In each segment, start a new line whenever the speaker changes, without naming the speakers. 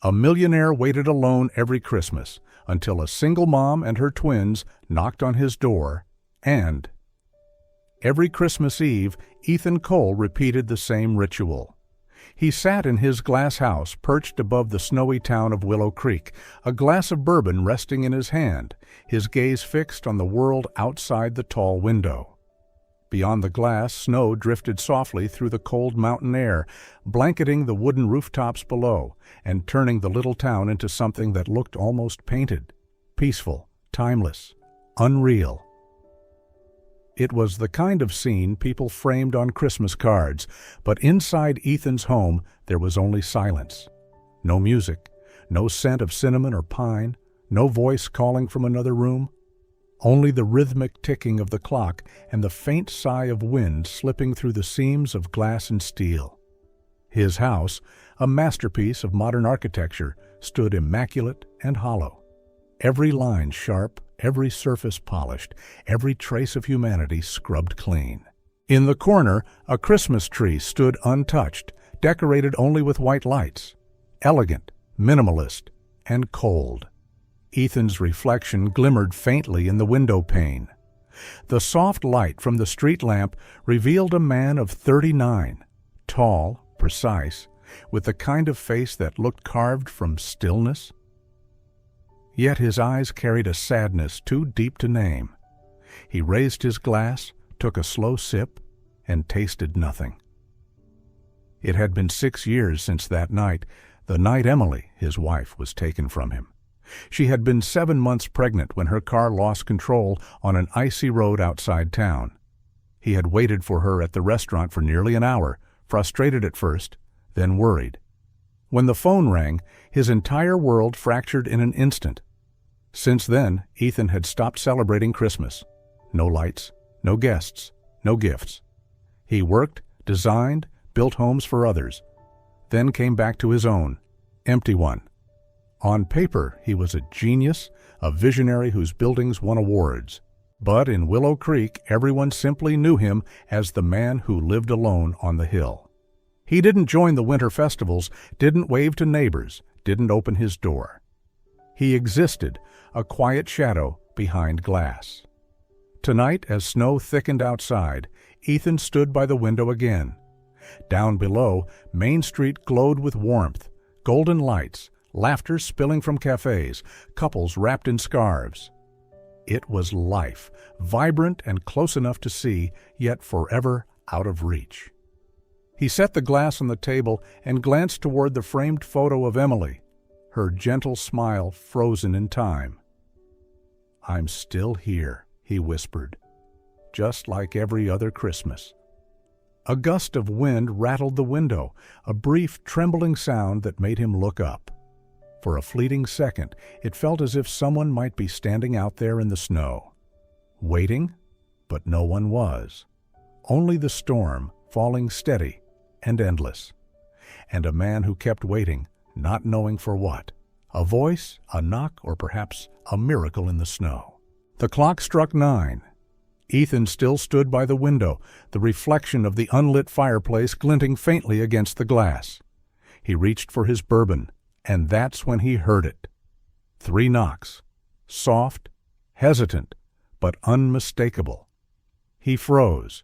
A millionaire waited alone every Christmas until a single mom and her twins knocked on his door, and every Christmas Eve, Ethan Cole repeated the same ritual. He sat in his glass house perched above the snowy town of Willow Creek, a glass of bourbon resting in his hand, his gaze fixed on the world outside the tall window. Beyond the glass, snow drifted softly through the cold mountain air, blanketing the wooden rooftops below and turning the little town into something that looked almost painted, peaceful, timeless, unreal. It was the kind of scene people framed on Christmas cards, but inside Ethan's home there was only silence. No music, no scent of cinnamon or pine, no voice calling from another room. Only the rhythmic ticking of the clock and the faint sigh of wind slipping through the seams of glass and steel. His house, a masterpiece of modern architecture, stood immaculate and hollow. Every line sharp, every surface polished, every trace of humanity scrubbed clean. In the corner, a Christmas tree stood untouched, decorated only with white lights. Elegant, minimalist, and cold. Ethan's reflection glimmered faintly in the window pane. The soft light from the street lamp revealed a man of 39, tall, precise, with the kind of face that looked carved from stillness. Yet his eyes carried a sadness too deep to name. He raised his glass, took a slow sip, and tasted nothing. It had been 6 years since that night, the night Emily, his wife, was taken from him. She had been 7 months pregnant when her car lost control on an icy road outside town. He had waited for her at the restaurant for nearly an hour, frustrated at first, then worried. When the phone rang, his entire world fractured in an instant. Since then, Ethan had stopped celebrating Christmas. No lights, no guests, no gifts. He worked, designed, built homes for others, then came back to his own, empty one. On paper, he was a genius, a visionary whose buildings won awards. But in Willow Creek, everyone simply knew him as the man who lived alone on the hill. He didn't join the winter festivals, didn't wave to neighbors, didn't open his door. He existed, a quiet shadow behind glass. Tonight, as snow thickened outside, Ethan stood by the window again. Down below, Main Street glowed with warmth, golden lights, laughter spilling from cafes, couples wrapped in scarves. It was life, vibrant and close enough to see, yet forever out of reach. He set the glass on the table and glanced toward the framed photo of Emily, her gentle smile frozen in time. "I'm still here," he whispered, "just like every other Christmas." A gust of wind rattled the window, a brief, trembling sound that made him look up. For a fleeting second, it felt as if someone might be standing out there in the snow. Waiting, but no one was. Only the storm, falling steady and endless. And a man who kept waiting, not knowing for what. A voice, a knock, or perhaps a miracle in the snow. The clock struck 9. Ethan still stood by the window, the reflection of the unlit fireplace glinting faintly against the glass. He reached for his bourbon, and that's when he heard it. 3 knocks, soft, hesitant, but unmistakable. He froze.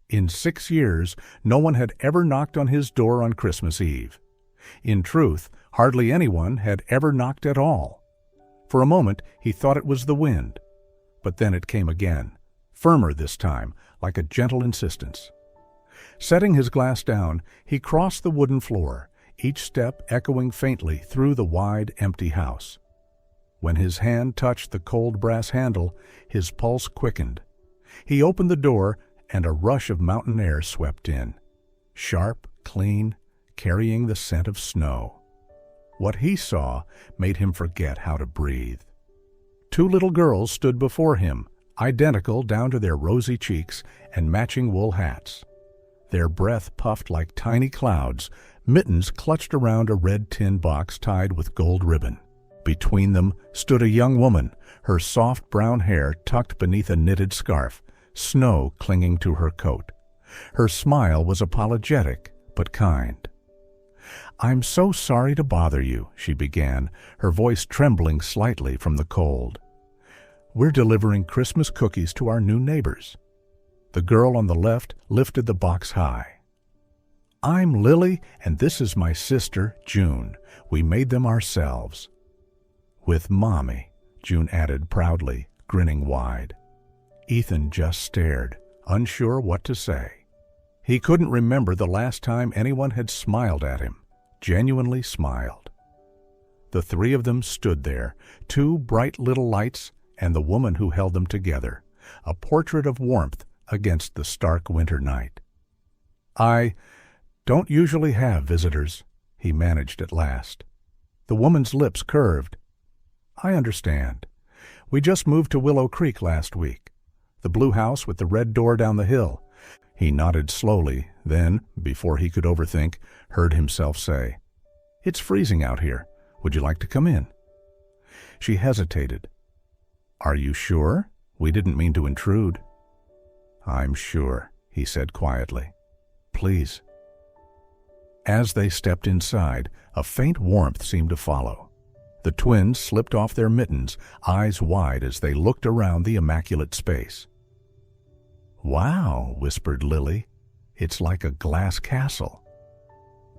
In 6 years, no one had ever knocked on his door on Christmas Eve. In truth, hardly anyone had ever knocked at all. For a moment, he thought it was the wind. But then it came again, firmer this time, like a gentle insistence. Setting his glass down, he crossed the wooden floor, each step echoing faintly through the wide, empty house. When his hand touched the cold brass handle, his pulse quickened. He opened the door, and a rush of mountain air swept in. Sharp, clean, carrying the scent of snow. What he saw made him forget how to breathe. 2 little girls stood before him, identical down to their rosy cheeks and matching wool hats. Their breath puffed like tiny clouds, mittens clutched around a red tin box tied with gold ribbon. Between them stood a young woman, her soft brown hair tucked beneath a knitted scarf, snow clinging to her coat. Her smile was apologetic but kind. "I'm so sorry to bother you," she began, her voice trembling slightly from the cold. "We're delivering Christmas cookies to our new neighbors." The girl on the left lifted the box high. "I'm Lily, and this is my sister, June. We made them ourselves." "With Mommy," June added proudly, grinning wide. Ethan just stared, unsure what to say. He couldn't remember the last time anyone had smiled at him, genuinely smiled. The three of them stood there, two bright little lights and the woman who held them together, a portrait of warmth against the stark winter night. "I don't usually have visitors," he managed at last. The woman's lips curved. "I understand. We just moved to Willow Creek last week. The blue house with the red door down the hill." He nodded slowly, then, before he could overthink, heard himself say, "It's freezing out here. Would you like to come in?" She hesitated. "Are you sure? We didn't mean to intrude." "I'm sure," he said quietly. "Please." As they stepped inside, a faint warmth seemed to follow. The twins slipped off their mittens, eyes wide as they looked around the immaculate space. "Wow," whispered Lily. "It's like a glass castle."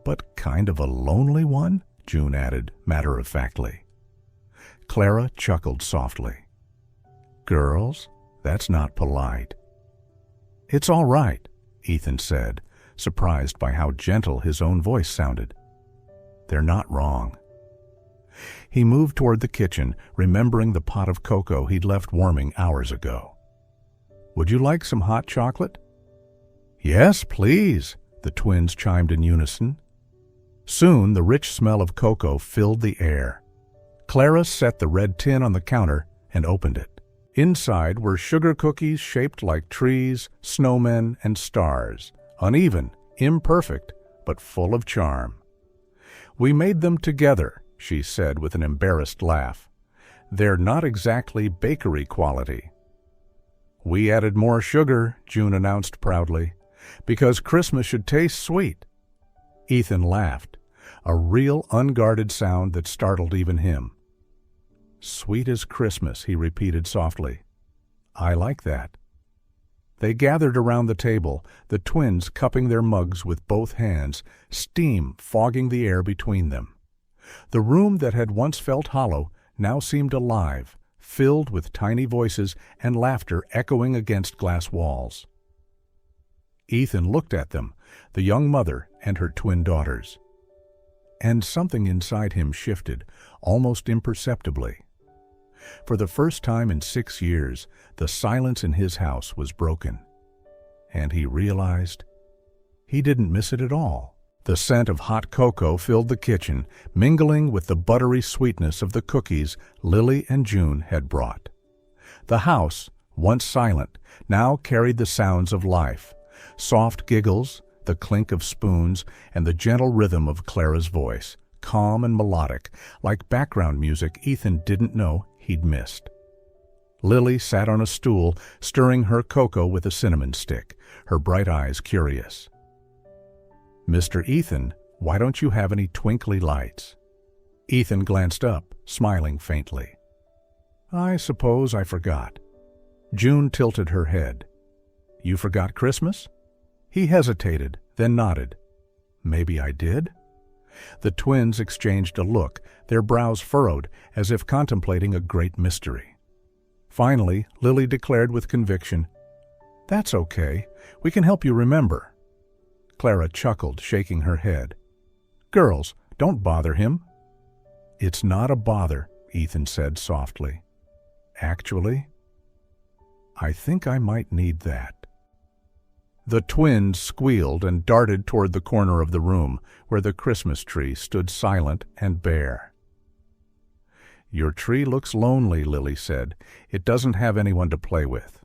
"But kind of a lonely one," June added, matter-of-factly. Clara chuckled softly. "Girls, that's not polite." "It's all right," Ethan said, surprised by how gentle his own voice sounded. "They're not wrong." He moved toward the kitchen, remembering the pot of cocoa he'd left warming hours ago. "Would you like some hot chocolate?" "Yes, please," the twins chimed in unison. Soon the rich smell of cocoa filled the air. Clara set the red tin on the counter and opened it. Inside were sugar cookies shaped like trees, snowmen, and stars, uneven, imperfect, but full of charm. "We made them together," she said with an embarrassed laugh. "They're not exactly bakery quality." "We added more sugar," June announced proudly, "because Christmas should taste sweet." Ethan laughed, a real unguarded sound that startled even him. "Sweet as Christmas," he repeated softly. "I like that." They gathered around the table, the twins cupping their mugs with both hands, steam fogging the air between them. The room that had once felt hollow now seemed alive, filled with tiny voices and laughter echoing against glass walls. Ethan looked at them, the young mother and her twin daughters. And something inside him shifted, almost imperceptibly. For the first time in 6 years, the silence in his house was broken. And he realized he didn't miss it at all. The scent of hot cocoa filled the kitchen, mingling with the buttery sweetness of the cookies Lily and June had brought. The house, once silent, now carried the sounds of life, soft giggles, the clink of spoons, and the gentle rhythm of Clara's voice, calm and melodic, like background music Ethan didn't know he'd missed. Lily sat on a stool, stirring her cocoa with a cinnamon stick, her bright eyes curious. "Mr. Ethan, why don't you have any twinkly lights?" Ethan glanced up, smiling faintly. "I suppose I forgot." June tilted her head. "You forgot Christmas?" He hesitated, then nodded. "Maybe I did?" The twins exchanged a look, their brows furrowed, as if contemplating a great mystery. Finally, Lily declared with conviction, "That's okay. We can help you remember." Clara chuckled, shaking her head. "Girls, don't bother him." "It's not a bother," Ethan said softly. "Actually, I think I might need that." The twins squealed and darted toward the corner of the room where the Christmas tree stood silent and bare. "Your tree looks lonely," Lily said. "It doesn't have anyone to play with."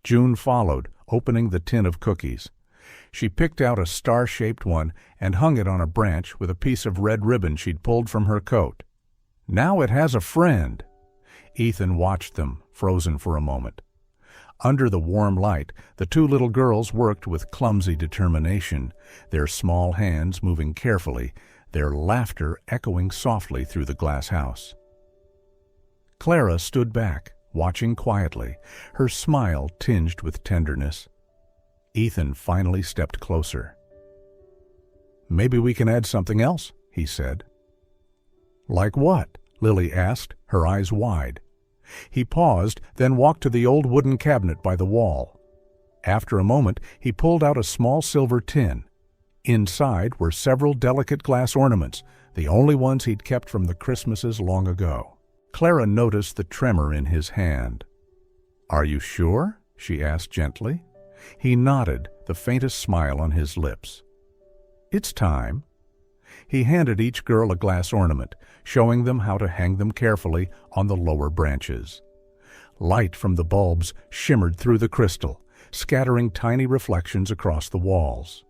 June followed, opening the tin of cookies. She picked out a star-shaped one and hung it on a branch with a piece of red ribbon she'd pulled from her coat. "Now it has a friend." Ethan watched them, frozen for a moment. Under the warm light, the two little girls worked with clumsy determination, their small hands moving carefully, their laughter echoing softly through the glass house. Clara stood back, watching quietly, her smile tinged with tenderness. Ethan finally stepped closer. "Maybe we can add something else," he said. "Like what?" Lily asked, her eyes wide. He paused, then walked to the old wooden cabinet by the wall. After a moment, he pulled out a small silver tin. Inside were several delicate glass ornaments, the only ones he'd kept from the Christmases long ago. Clara noticed the tremor in his hand. "Are you sure?" she asked gently. He nodded, the faintest smile on his lips. "It's time." He handed each girl a glass ornament, showing them how to hang them carefully on the lower branches. Light from the bulbs shimmered through the crystal, scattering tiny reflections across the walls.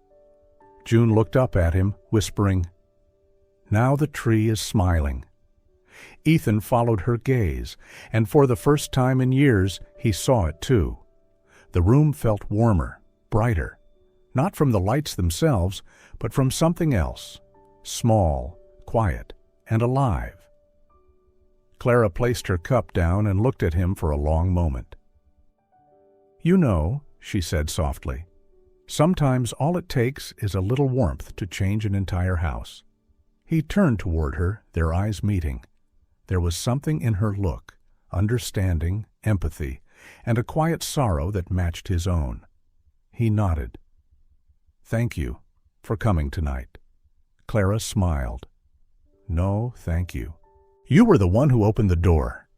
June looked up at him, whispering, "Now the tree is smiling." Ethan followed her gaze, and for the first time in years he saw it too. The room felt warmer, brighter, not from the lights themselves, but from something else, small, quiet, and alive. Clara placed her cup down and looked at him for a long moment. "You know," she said softly, "sometimes all it takes is a little warmth to change an entire house." He turned toward her, their eyes meeting. There was something in her look, understanding, empathy, and a quiet sorrow that matched his own. He nodded. "Thank you for coming tonight." Clara smiled. "No, thank you. You were the one who opened the door."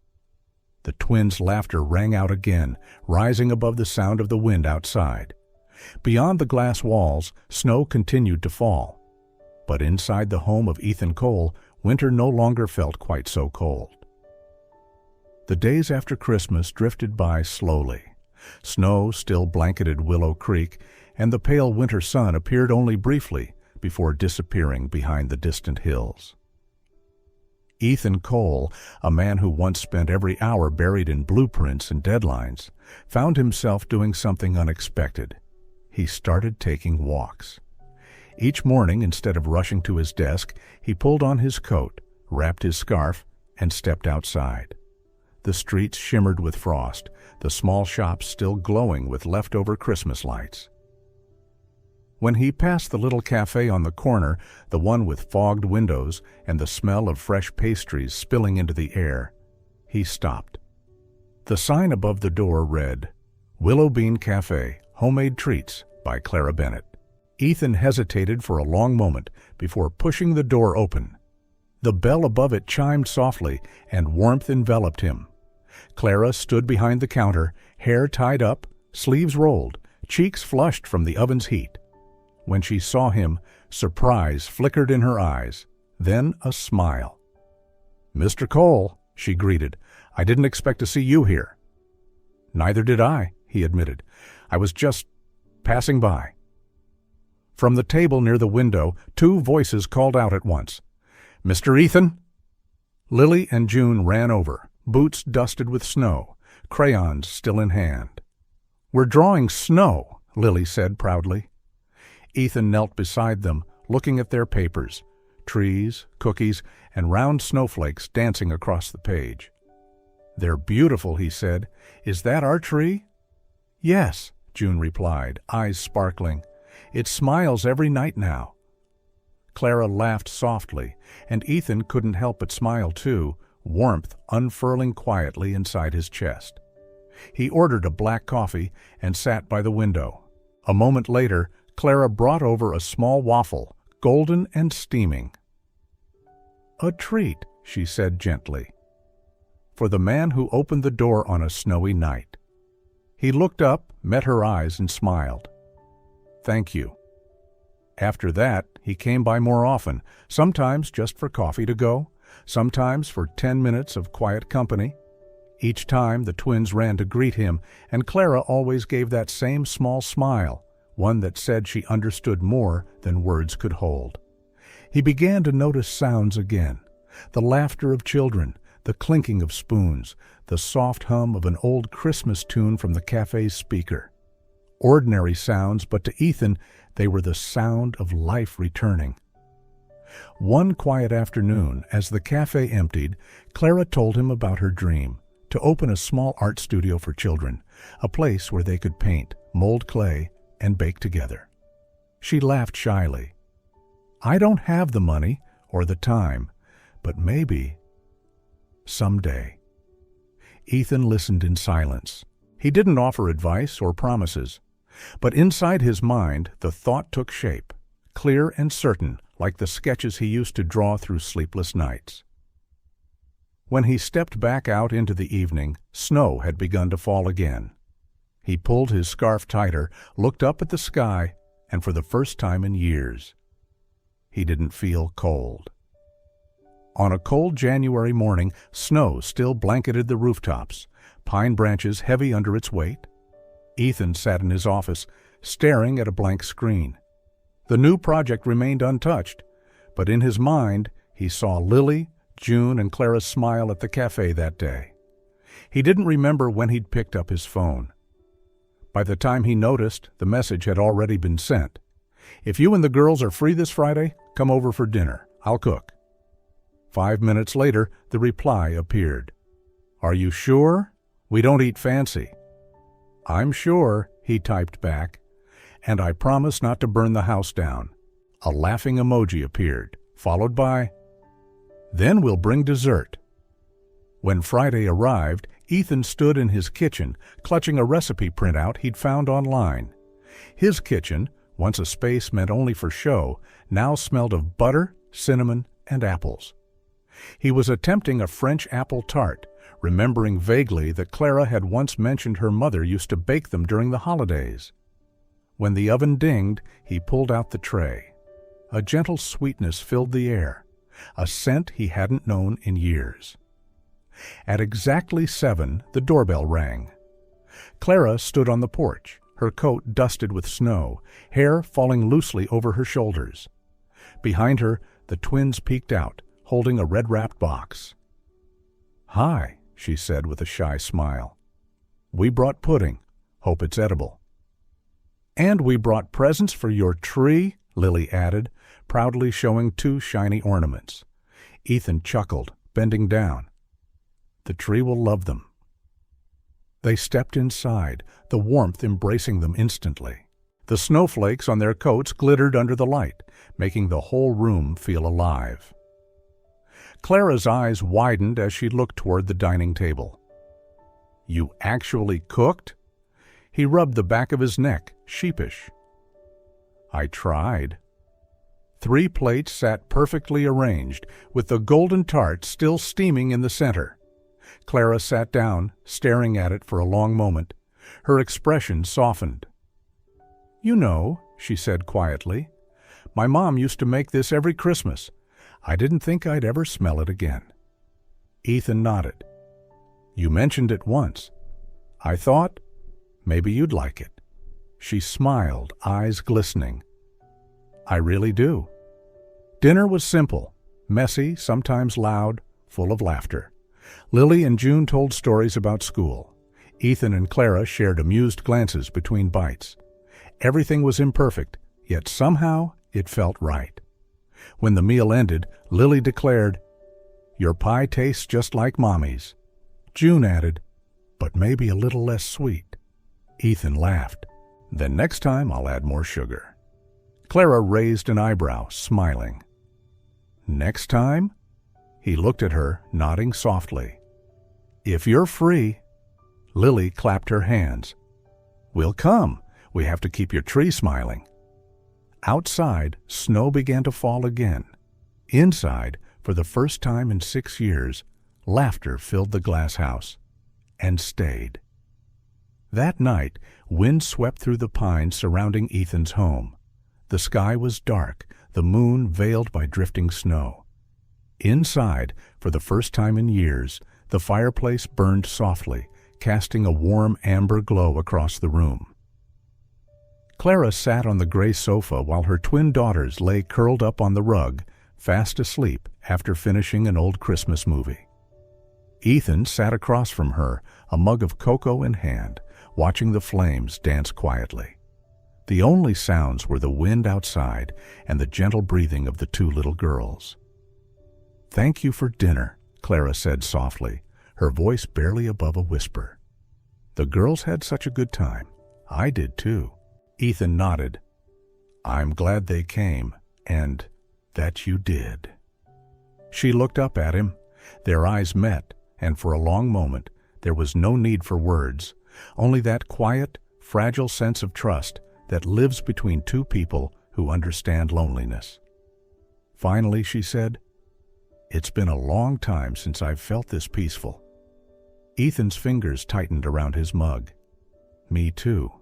The twins' laughter rang out again, rising above the sound of the wind outside. Beyond the glass walls, snow continued to fall. But inside the home of Ethan Cole, winter no longer felt quite so cold. The days after Christmas drifted by slowly. Snow still blanketed Willow Creek, and the pale winter sun appeared only briefly before disappearing behind the distant hills. Ethan Cole, a man who once spent every hour buried in blueprints and deadlines, found himself doing something unexpected. He started taking walks. Each morning, instead of rushing to his desk, he pulled on his coat, wrapped his scarf, and stepped outside. The streets shimmered with frost, the small shops still glowing with leftover Christmas lights. When he passed the little cafe on the corner, the one with fogged windows and the smell of fresh pastries spilling into the air, he stopped. The sign above the door read, "Willow Bean Cafe, Homemade Treats" by Clara Bennett. Ethan hesitated for a long moment before pushing the door open. The bell above it chimed softly, and warmth enveloped him. Clara stood behind the counter, hair tied up, sleeves rolled, cheeks flushed from the oven's heat. When she saw him, surprise flickered in her eyes, then a smile. "Mr. Cole," she greeted, "I didn't expect to see you here." "Neither did I," he admitted. "I was just passing by." From the table near the window, two voices called out at once, "Mr. Ethan!" Lily and June ran over, boots dusted with snow, crayons still in hand. "We're drawing snow," Lily said proudly. Ethan knelt beside them, looking at their papers, trees, cookies, and round snowflakes dancing across the page. "They're beautiful," he said. "Is that our tree?" "Yes," June replied, eyes sparkling. "It smiles every night now." Clara laughed softly, and Ethan couldn't help but smile too, warmth unfurling quietly inside his chest. He ordered a black coffee and sat by the window. A moment later, Clara brought over a small waffle, golden and steaming. "A treat," she said gently, "for the man who opened the door on a snowy night." He looked up, met her eyes, and smiled. "Thank you." After that, he came by more often, sometimes just for coffee to go, sometimes for 10 minutes of quiet company. Each time the twins ran to greet him, and Clara always gave that same small smile, one that said she understood more than words could hold. He began to notice sounds again, the laughter of children, the clinking of spoons, the soft hum of an old Christmas tune from the cafe's speaker. Ordinary sounds, but to Ethan, they were the sound of life returning. One quiet afternoon, as the cafe emptied, Clara told him about her dream, to open a small art studio for children, a place where they could paint, mold clay, and bake together. She laughed shyly. "I don't have the money or the time, but maybe someday." Ethan listened in silence. He didn't offer advice or promises, but inside his mind the thought took shape, clear and certain, like the sketches he used to draw through sleepless nights. When he stepped back out into the evening, snow had begun to fall again. He pulled his scarf tighter, looked up at the sky, and for the first time in years, he didn't feel cold. On a cold January morning, snow still blanketed the rooftops, pine branches heavy under its weight. Ethan sat in his office, staring at a blank screen. The new project remained untouched, but in his mind he saw Lily, June, and Clara's smile at the cafe that day. He didn't remember when he'd picked up his phone. By the time he noticed, the message had already been sent. "If you and the girls are free this Friday, come over for dinner. I'll cook." 5 minutes later, the reply appeared. "Are you sure? We don't eat fancy." "I'm sure," he typed back, "and I promise not to burn the house down." A laughing emoji appeared, followed by, "Then we'll bring dessert." When Friday arrived, Ethan stood in his kitchen, clutching a recipe printout he'd found online. His kitchen, once a space meant only for show, now smelled of butter, cinnamon, and apples. He was attempting a French apple tart, remembering vaguely that Clara had once mentioned her mother used to bake them during the holidays. When the oven dinged, he pulled out the tray. A gentle sweetness filled the air, a scent he hadn't known in years. At exactly 7, the doorbell rang. Clara stood on the porch, her coat dusted with snow, hair falling loosely over her shoulders. Behind her, the twins peeked out, holding a red-wrapped box. "Hi," she said with a shy smile. "We brought pudding. Hope it's edible." "And we brought presents for your tree," Lily added, proudly showing 2 shiny ornaments. Ethan chuckled, bending down. "The tree will love them." They stepped inside, the warmth embracing them instantly. The snowflakes on their coats glittered under the light, making the whole room feel alive. Clara's eyes widened as she looked toward the dining table. "You actually cooked?" He rubbed the back of his neck, sheepish. "I tried." 3 plates sat perfectly arranged, with the golden tart still steaming in the center. Clara sat down, staring at it for a long moment. Her expression softened. "You know," she said quietly, "my mom used to make this every Christmas. I didn't think I'd ever smell it again." Ethan nodded. "You mentioned it once. I thought maybe you'd like it." She smiled, eyes glistening. "I really do." Dinner was simple, messy, sometimes loud, full of laughter. Lily and June told stories about school. Ethan and Clara shared amused glances between bites. Everything was imperfect, yet somehow it felt right. When the meal ended, Lily declared, "Your pie tastes just like Mommy's." June added, "But maybe a little less sweet." Ethan laughed. "Then next time I'll add more sugar." Clara raised an eyebrow, smiling. "Next time?" He looked at her, nodding softly. "If you're free." Lily clapped her hands. "We'll come. We have to keep your tree smiling." Outside, snow began to fall again. Inside, for the first time in 6 years, laughter filled the glass house, and stayed. That night, wind swept through the pines surrounding Ethan's home. The sky was dark, the moon veiled by drifting snow. Inside, for the first time in years, the fireplace burned softly, casting a warm amber glow across the room. Clara sat on the gray sofa while her twin daughters lay curled up on the rug, fast asleep after finishing an old Christmas movie. Ethan sat across from her, a mug of cocoa in hand, watching the flames dance quietly. The only sounds were the wind outside and the gentle breathing of the two little girls. "Thank you for dinner," Clara said softly, her voice barely above a whisper. "The girls had such a good time. I did too." Ethan nodded. "I'm glad they came, and that you did." She looked up at him. Their eyes met, and for a long moment there was no need for words, only that quiet, fragile sense of trust that lives between two people who understand loneliness. Finally, she said, "It's been a long time since I've felt this peaceful." Ethan's fingers tightened around his mug. "Me too."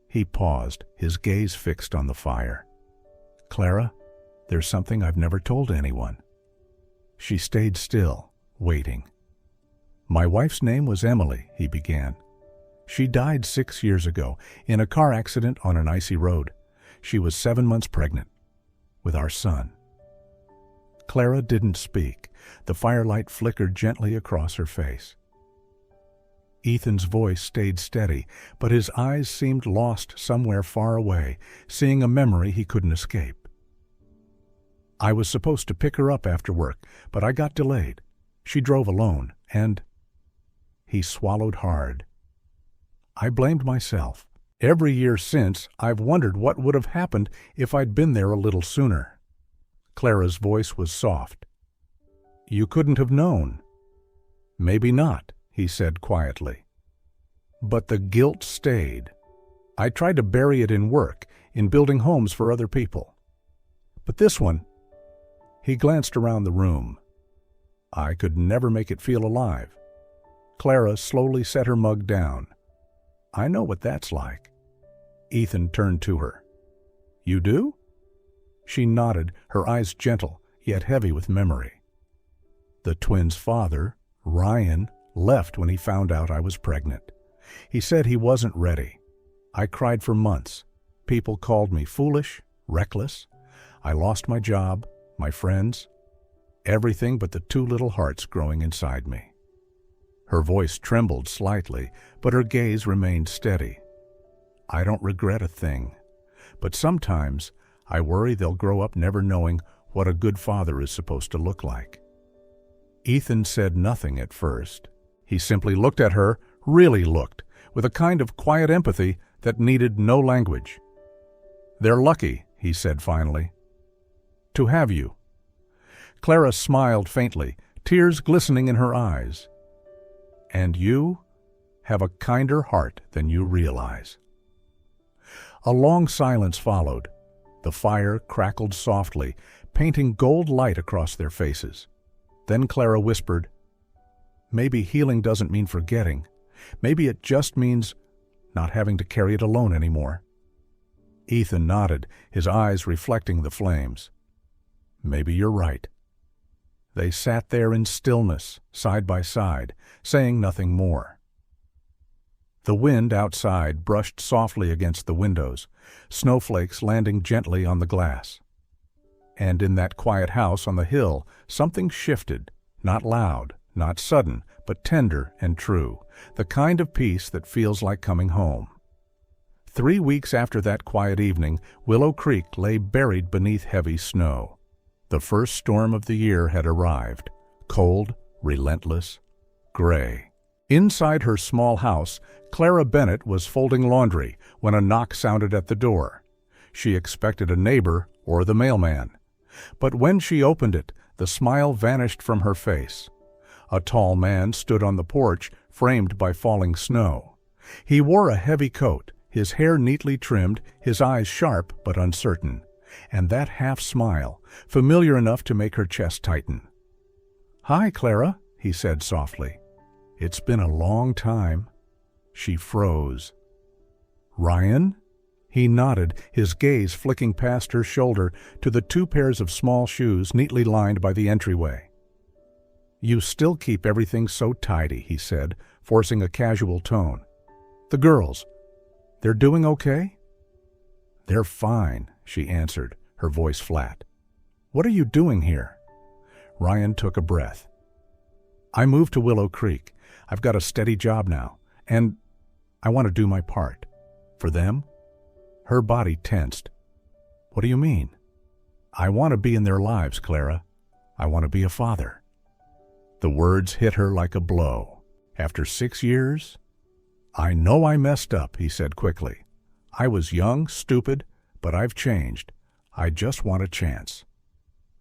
He paused, his gaze fixed on the fire. "Clara, there's something I've never told anyone." She stayed still, waiting. "My wife's name was Emily," he began. "She died 6 years ago in a car accident on an icy road. She was 7 months pregnant with our son." Clara didn't speak. The firelight flickered gently across her face. Ethan's voice stayed steady, but his eyes seemed lost somewhere far away, seeing a memory he couldn't escape. "I was supposed to pick her up after work, but I got delayed. She drove alone, and—" He swallowed hard. "I blamed myself. Every year since, I've wondered what would have happened if I'd been there a little sooner." Clara's voice was soft. "You couldn't have known." "Maybe not," he said quietly. "But the guilt stayed. I tried to bury it in work, in building homes for other people. But this one—" He glanced around the room. "I could never make it feel alive." Clara slowly set her mug down. "I know what that's like." Ethan turned to her. "You do?" She nodded, her eyes gentle, yet heavy with memory. "The twins' father, Ryan, left when he found out I was pregnant. He said he wasn't ready. I cried for months. People called me foolish, reckless. I lost my job, my friends, everything but the two little hearts growing inside me." Her voice trembled slightly, but her gaze remained steady. "I don't regret a thing, but sometimes I worry they'll grow up never knowing what a good father is supposed to look like." Ethan said nothing at first. He simply looked at her, really looked, with a kind of quiet empathy that needed no language. "They're lucky," he said finally, "to have you." Clara smiled faintly, tears glistening in her eyes. "And you have a kinder heart than you realize." A long silence followed. The fire crackled softly, painting gold light across their faces. Then Clara whispered, "Maybe healing doesn't mean forgetting. Maybe it just means not having to carry it alone anymore." Ethan nodded, his eyes reflecting the flames. "Maybe you're right." They sat there in stillness, side by side, saying nothing more. The wind outside brushed softly against the windows, snowflakes landing gently on the glass. And in that quiet house on the hill, something shifted, not loud, not sudden, but tender and true, the kind of peace that feels like coming home. 3 weeks after that quiet evening, Willow Creek lay buried beneath heavy snow. The first storm of the year had arrived, cold, relentless, gray. Inside her small house, Clara Bennett was folding laundry when a knock sounded at the door. She expected a neighbor or the mailman. But when she opened it, the smile vanished from her face. A tall man stood on the porch, framed by falling snow. He wore a heavy coat, his hair neatly trimmed, his eyes sharp but uncertain, and that half-smile, familiar enough to make her chest tighten. "Hi, Clara," he said softly. "It's been a long time." She froze. "Ryan?" He nodded, his gaze flicking past her shoulder to the 2 pairs of small shoes neatly lined by the entryway. "You still keep everything so tidy," he said, forcing a casual tone. "The girls, they're doing okay?" "They're fine," she answered, her voice flat. "What are you doing here?" Ryan took a breath. I moved to Willow Creek. I've got a steady job now, and I want to do my part. For them?" Her body tensed. "What do you mean?" "I want to be in their lives, Clara. I want to be a father." The words hit her like a blow. After 6 years? "I know I messed up," he said quickly. "I was young, stupid, but I've changed. I just want a chance."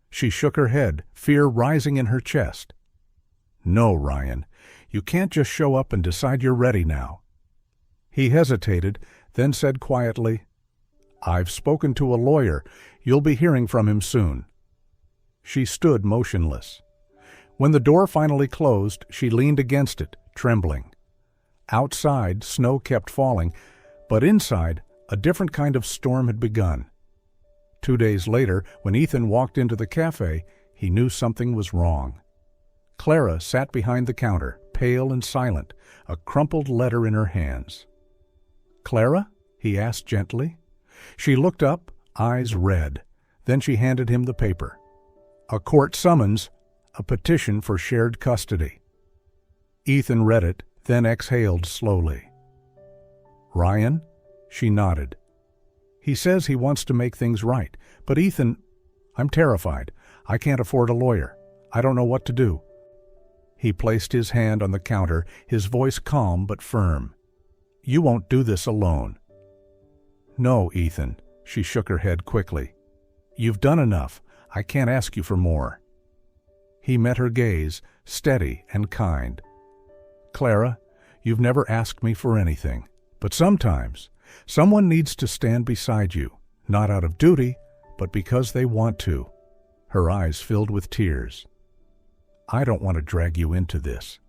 She shook her head, fear rising in her chest. "No, Ryan, you can't just show up and decide you're ready now." He hesitated, then said quietly, "I've spoken to a lawyer. You'll be hearing from him soon." She stood motionless. When the door finally closed, she leaned against it, trembling. Outside, snow kept falling, but inside, a different kind of storm had begun. 2 days later, when Ethan walked into the cafe, he knew something was wrong. Clara sat behind the counter, pale and silent, a crumpled letter in her hands. "Clara?" he asked gently. She looked up, eyes red. Then she handed him the paper. A court summons, a petition for shared custody. Ethan read it, then exhaled slowly. "Ryan?" She nodded. "He says he wants to make things right, but Ethan, I'm terrified. I can't afford a lawyer. I don't know what to do." He placed his hand on the counter, his voice calm but firm. "You won't do this alone." "No, Ethan," she shook her head quickly. "You've done enough. I can't ask you for more." He met her gaze, steady and kind. "Clara, you've never asked me for anything, but sometimes someone needs to stand beside you, not out of duty, but because they want to." Her eyes filled with tears. "I don't want to drag you into this."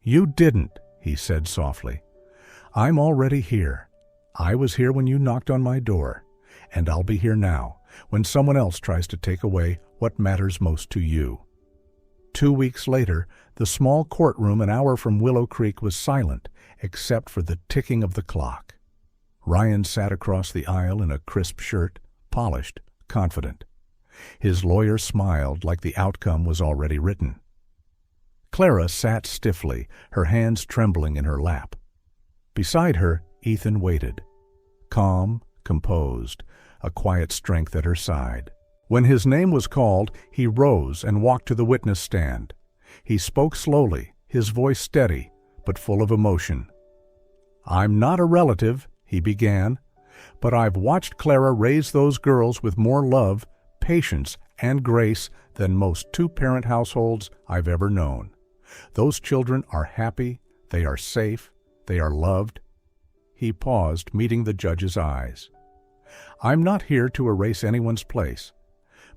"You didn't," he said softly. "I'm already here. I was here when you knocked on my door, and I'll be here now, when someone else tries to take away what matters most to you." 2 weeks later, the small courtroom an hour from Willow Creek was silent, except for the ticking of the clock. Ryan sat across the aisle in a crisp shirt, polished, confident. His lawyer smiled like the outcome was already written. Clara sat stiffly, her hands trembling in her lap. Beside her, Ethan waited. Calm, composed, a quiet strength at her side. When his name was called, he rose and walked to the witness stand. He spoke slowly, his voice steady, but full of emotion. "I'm not a relative," he began, "but I've watched Clara raise those girls with more love, patience, and grace than most two-parent households I've ever known. Those children are happy, they are safe, they are loved." He paused, meeting the judge's eyes. "I'm not here to erase anyone's place.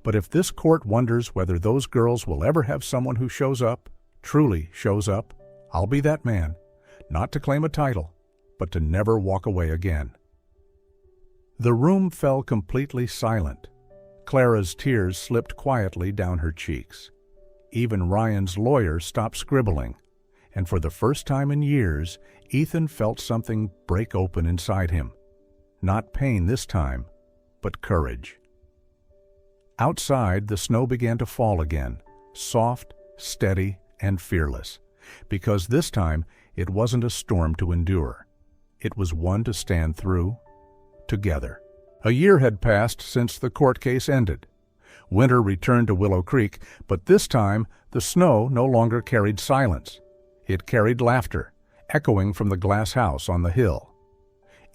But if this court wonders whether those girls will ever have someone who shows up, truly shows up, I'll be that man, not to claim a title, but to never walk away again." The room fell completely silent. Clara's tears slipped quietly down her cheeks. Even Ryan's lawyer stopped scribbling, and for the first time in years, Ethan felt something break open inside him. Not pain this time, but courage. Outside, the snow began to fall again, soft, steady, and fearless, because this time it wasn't a storm to endure. It was one to stand through, together. A year had passed since the court case ended. Winter returned to Willow Creek, but this time the snow no longer carried silence. It carried laughter, echoing from the glass house on the hill.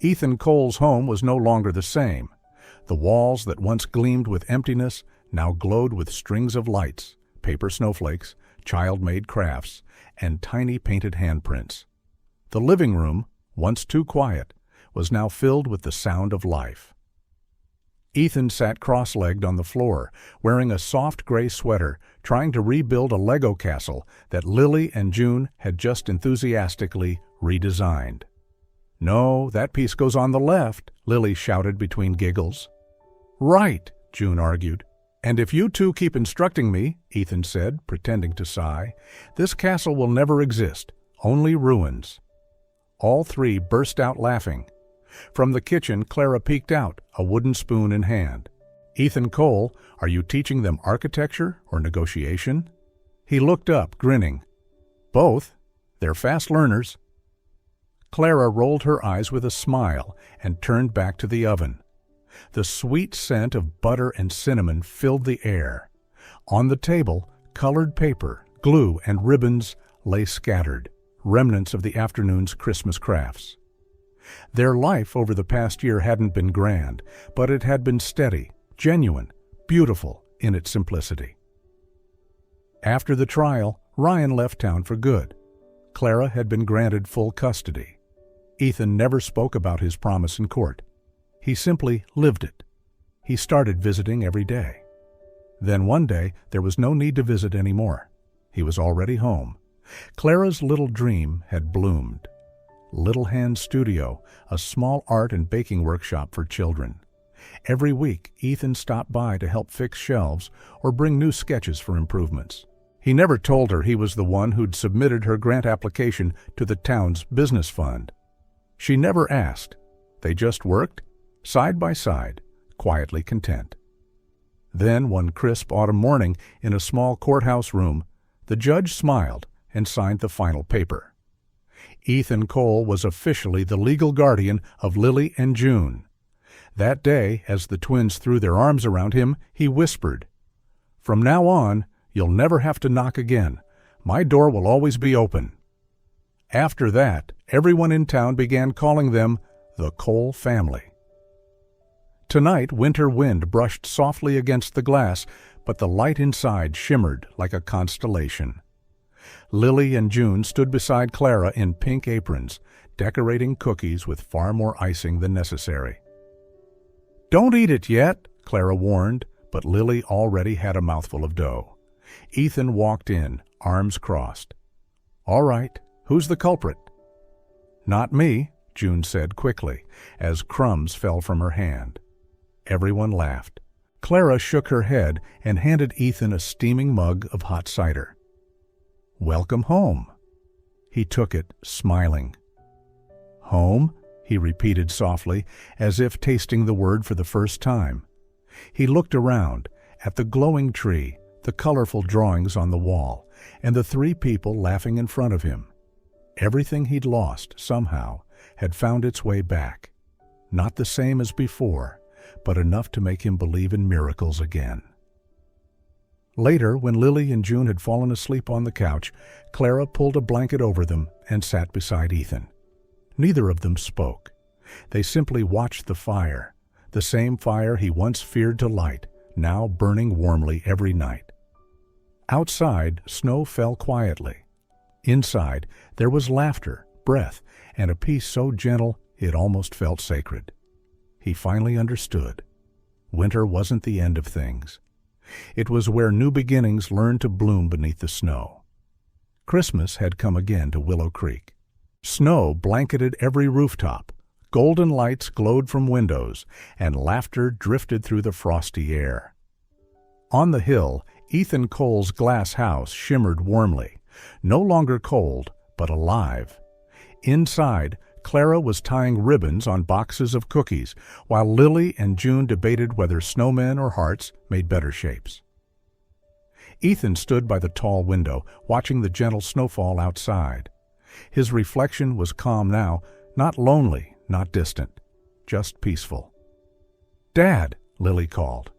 Ethan Cole's home was no longer the same. The walls that once gleamed with emptiness now glowed with strings of lights, paper snowflakes, child-made crafts, and tiny painted handprints. The living room, once too quiet, was now filled with the sound of life. Ethan sat cross-legged on the floor, wearing a soft gray sweater, trying to rebuild a Lego castle that Lily and June had just enthusiastically redesigned. "No, that piece goes on the left," Lily shouted between giggles. "Right," June argued. "And if you two keep instructing me," Ethan said, pretending to sigh, "this castle will never exist, only ruins." All three burst out laughing. From the kitchen, Clara peeked out, a wooden spoon in hand. "Ethan Cole, are you teaching them architecture or negotiation?" He looked up, grinning. Both. They're fast learners. Clara rolled her eyes with a smile and turned back to the oven. The sweet scent of butter and cinnamon filled the air. On the table, colored paper, glue, and ribbons lay scattered, remnants of the afternoon's Christmas crafts. Their life over the past year hadn't been grand, but it had been steady, genuine, beautiful in its simplicity. After the trial, Ryan left town for good. Clara had been granted full custody. Ethan never spoke about his promise in court. He simply lived it. He started visiting every day. Then one day, there was no need to visit anymore. He was already home. Clara's little dream had bloomed. Little Hand Studio, a small art and baking workshop for children. Every week, Ethan stopped by to help fix shelves or bring new sketches for improvements. He never told her he was the one who'd submitted her grant application to the town's business fund. She never asked. They just worked, side by side, quietly content. Then, one crisp autumn morning, in a small courthouse room, the judge smiled and signed the final paper. Ethan Cole was officially the legal guardian of Lily and June. That day, as the twins threw their arms around him, he whispered, "From now on, you'll never have to knock again. My door will always be open." After that, everyone in town began calling them the Cole family. Tonight, winter wind brushed softly against the glass, but the light inside shimmered like a constellation. Lily and June stood beside Clara in pink aprons, decorating cookies with far more icing than necessary. "Don't eat it yet," Clara warned, but Lily already had a mouthful of dough. Ethan walked in, arms crossed. "All right, who's the culprit?" "Not me," June said quickly, as crumbs fell from her hand. Everyone laughed. Clara shook her head and handed Ethan a steaming mug of hot cider. "Welcome home." He took it, smiling. "Home?" he repeated softly, as if tasting the word for the first time. He looked around, at the glowing tree, the colorful drawings on the wall, and the three people laughing in front of him. Everything he'd lost, somehow, had found its way back. Not the same as before, but enough to make him believe in miracles again. Later, when Lily and June had fallen asleep on the couch, Clara pulled a blanket over them and sat beside Ethan. Neither of them spoke. They simply watched the fire, the same fire he once feared to light, now burning warmly every night. Outside, snow fell quietly. Inside, there was laughter, breath, and a peace so gentle it almost felt sacred. He finally understood. Winter wasn't the end of things. It was where new beginnings learned to bloom beneath the snow. Christmas had come again to Willow Creek. Snow blanketed every rooftop, golden lights glowed from windows, and laughter drifted through the frosty air. On the hill, Ethan Cole's glass house shimmered warmly, no longer cold, but alive. Inside, Clara was tying ribbons on boxes of cookies, while Lily and June debated whether snowmen or hearts made better shapes. Ethan stood by the tall window, watching the gentle snowfall outside. His reflection was calm now, not lonely, not distant, just peaceful. "Dad," Lily called.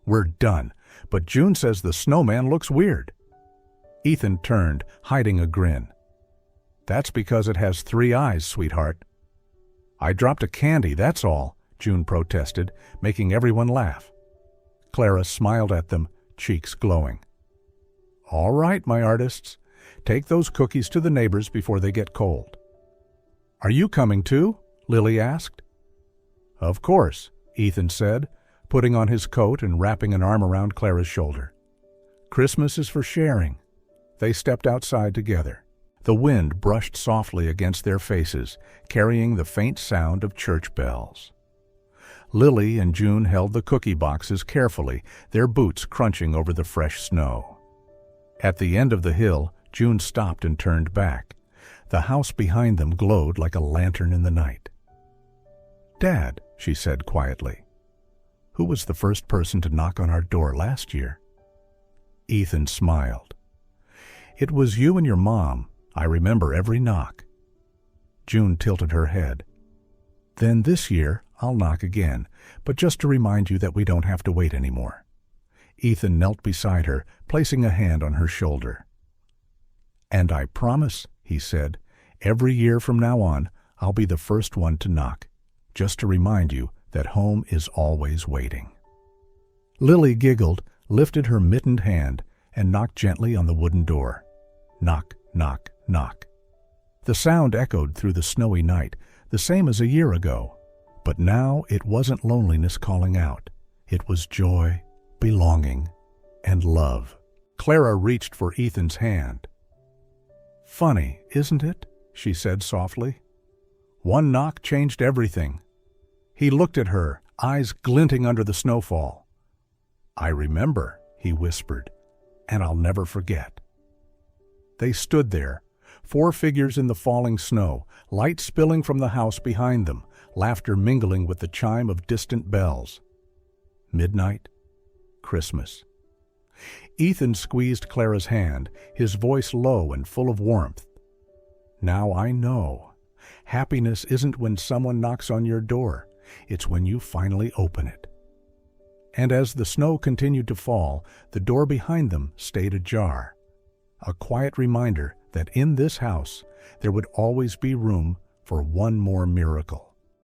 "We're done, but June says the snowman looks weird." Ethan turned, hiding a grin. "That's because it has 3 eyes, sweetheart." "I dropped a candy, that's all," June protested, making everyone laugh. Clara smiled at them, cheeks glowing. "All right, my artists. Take those cookies to the neighbors before they get cold." "Are you coming too?" Lily asked. "Of course," Ethan said, putting on his coat and wrapping an arm around Clara's shoulder. "Christmas is for sharing." They stepped outside together. The wind brushed softly against their faces, carrying the faint sound of church bells. Lily and June held the cookie boxes carefully, their boots crunching over the fresh snow. At the end of the hill, June stopped and turned back. The house behind them glowed like a lantern in the night. "Dad," she said quietly, "who was the first person to knock on our door last year?" Ethan smiled. "It was you and your mom, I remember every knock." June tilted her head. "Then this year I'll knock again, but just to remind you that we don't have to wait anymore." Ethan knelt beside her, placing a hand on her shoulder. "And I promise," he said, "every year from now on, I'll be the first one to knock, just to remind you that home is always waiting." Lily giggled, lifted her mittened hand, and knocked gently on the wooden door. Knock, knock, knock. The sound echoed through the snowy night, the same as a year ago. But now it wasn't loneliness calling out. It was joy, belonging, and love. Clara reached for Ethan's hand. "Funny, isn't it?" she said softly. "One knock changed everything." He looked at her, eyes glinting under the snowfall. "I remember," he whispered, "and I'll never forget." They stood there, 4 figures in the falling snow, light spilling from the house behind them, laughter mingling with the chime of distant bells. Midnight, Christmas. Ethan squeezed Clara's hand, his voice low and full of warmth. "Now I know. Happiness isn't when someone knocks on your door. It's when you finally open it." And as the snow continued to fall, the door behind them stayed ajar. A quiet reminder that in this house there would always be room for one more miracle.